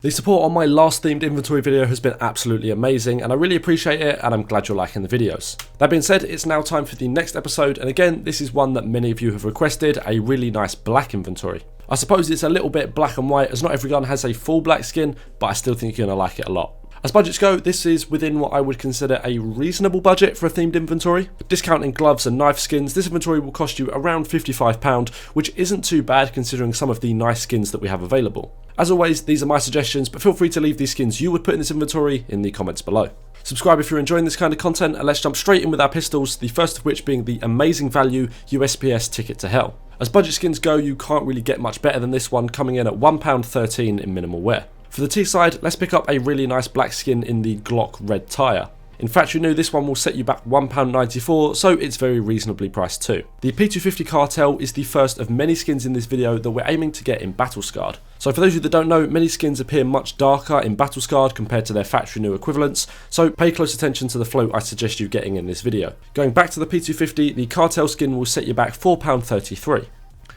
The support on my last themed inventory video has been absolutely amazing and I really appreciate it, and I'm glad you're liking the videos. That being said, it's now time for the next episode, and again this is one that many of you have requested, a really nice black inventory. I suppose it's a little bit black and white as not every gun has a full black skin, but I still think you're going to like it a lot. As budgets go, this is within what I would consider a reasonable budget for a themed inventory. Discounting gloves and knife skins, this inventory will cost you around £55, which isn't too bad considering some of the nice skins that we have available. As always, these are my suggestions, but feel free to leave these skins you would put in this inventory in the comments below. Subscribe if you're enjoying this kind of content, and let's jump straight in with our pistols, the first of which being the amazing value USPS Ticket to Hell. As budget skins go, you can't really get much better than this one, coming in at £1.13 in minimal wear. For the T side, let's pick up a really nice black skin in the Glock red tyre. In factory new, this one will set you back £1.94, so it's very reasonably priced too. The P250 Cartel is the first of many skins in this video that we're aiming to get in Battle Scarred. So for those of you that don't know, many skins appear much darker in Battle Scarred compared to their factory new equivalents, so pay close attention to the float I suggest you getting in this video. Going back to the P250, the Cartel skin will set you back £4.33.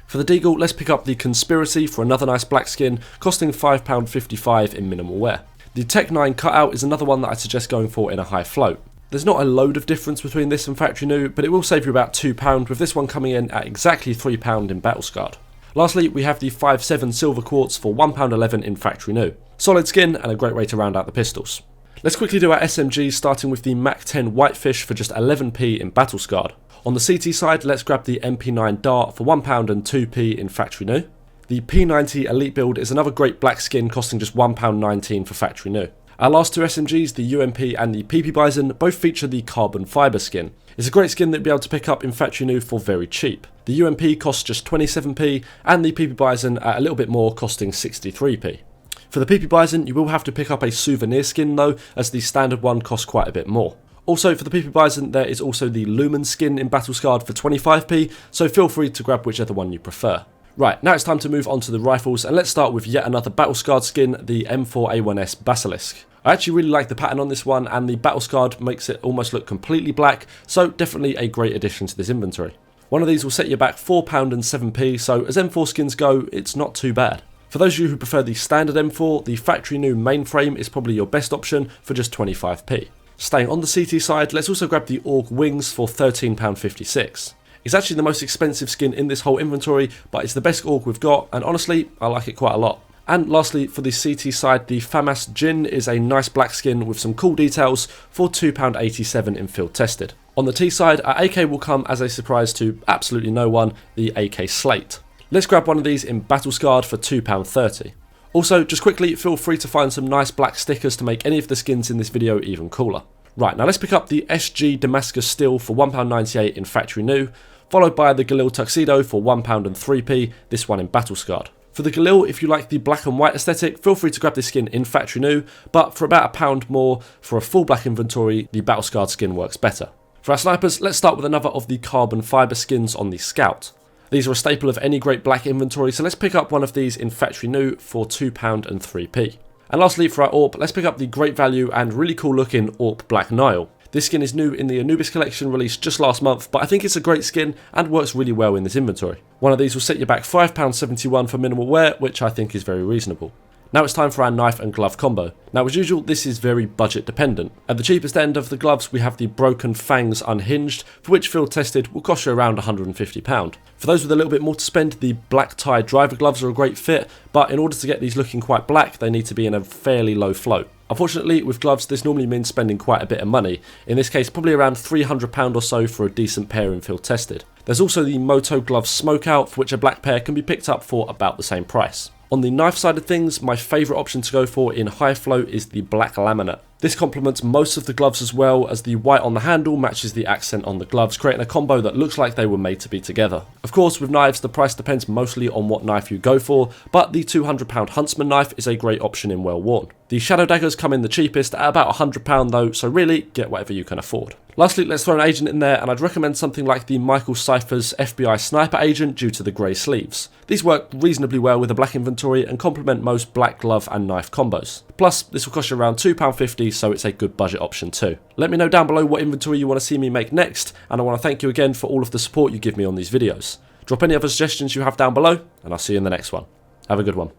For the Deagle, let's pick up the Conspiracy for another nice black skin, costing £5.55 in minimal wear. The Tech 9 cutout is another one that I suggest going for in a high float. There's not a load of difference between this and factory new, but it will save you about £2, with this one coming in at exactly £3 in Battle Scarred. Lastly, we have the 5.7 Silver Quartz for £1.11 in factory new. Solid skin and a great way to round out the pistols. Let's quickly do our SMGs, starting with the Mac 10 Whitefish for just 11p in Battle Scarred. On the CT side, let's grab the MP9 Dart for £1 and 2p in factory new. The P90 Elite build is another great black skin, costing just £1.19 for factory new. Our last two SMGs, the UMP and the PP Bison, both feature the carbon fibre skin. It's a great skin that you'll be able to pick up in factory new for very cheap. The UMP costs just 27p and the PP Bison at a little bit more, costing 63p. For the PP Bison, you will have to pick up a souvenir skin though, as the standard one costs quite a bit more. Also, for the PP Bison, there is also the Lumen skin in Battle Scarred for 25p, so feel free to grab whichever one you prefer. Right, now it's time to move on to the rifles, and let's start with yet another Battle Scarred skin, the M4A1S Basilisk. I actually really like the pattern on this one, and the Battle Scarred makes it almost look completely black, so definitely a great addition to this inventory. One of these will set you back £4 and 7p, so as M4 skins go, it's not too bad. For those of you who prefer the standard M4, the factory new mainframe is probably your best option for just 25p. Staying on the CT side, let's also grab the AUG Wings for £13.56. It's actually the most expensive skin in this whole inventory, but it's the best AUG we've got, and honestly, I like it quite a lot. And lastly, for the CT side, the FAMAS Jin is a nice black skin with some cool details for £2.87 in field tested. On the T side, our AK will come as a surprise to absolutely no one, the AK Slate. Let's grab one of these in Battle Scarred for £2.30. Also, just quickly, feel free to find some nice black stickers to make any of the skins in this video even cooler. Right, now let's pick up the SG Damascus Steel for £1.98 in factory new, followed by the Galil Tuxedo for £1 and 3p, this one in Battle Scarred. For the Galil, if you like the black and white aesthetic, feel free to grab this skin in factory new, but for about £1 more for a full black inventory, the Battle Scarred skin works better. For our snipers, let's start with another of the carbon fibre skins on the Scout. These are a staple of any great black inventory, so let's pick up one of these in factory new for £2 and 3p. And lastly, for our AWP, let's pick up the great value and really cool looking AWP Black Nile. This skin is new in the Anubis collection released just last month, but I think it's a great skin and works really well in this inventory. One of these will set you back £5.71 for minimal wear, which I think is very reasonable. Now it's time for our knife and glove combo. Now as usual, this is very budget dependent. At the cheapest end of the gloves, we have the Broken Fangs Unhinged, for which field tested will cost you around £150. For those with a little bit more to spend, the black tie driver gloves are a great fit, but in order to get these looking quite black, they need to be in a fairly low float. Unfortunately, with gloves, this normally means spending quite a bit of money. In this case, probably around £300 or so for a decent pair in field tested. There's also the Moto Glove Smokeout, for which a black pair can be picked up for about the same price. On the knife side of things, my favourite option to go for in high float is the black laminate. This complements most of the gloves as well, as the white on the handle matches the accent on the gloves, creating a combo that looks like they were made to be together. Of course, with knives, the price depends mostly on what knife you go for, but the £200 Huntsman knife is a great option in well worn. The Shadow Daggers come in the cheapest at about £100 though, so really, get whatever you can afford. Lastly, let's throw an agent in there, and I'd recommend something like the Michael Cypher's FBI Sniper Agent due to the grey sleeves. These work reasonably well with a black inventory and complement most black glove and knife combos. Plus, this will cost you around £2.50, so it's a good budget option too. Let me know down below what inventory you want to see me make next, and I want to thank you again for all of the support you give me on these videos. Drop any other suggestions you have down below, and I'll see you in the next one. Have a good one.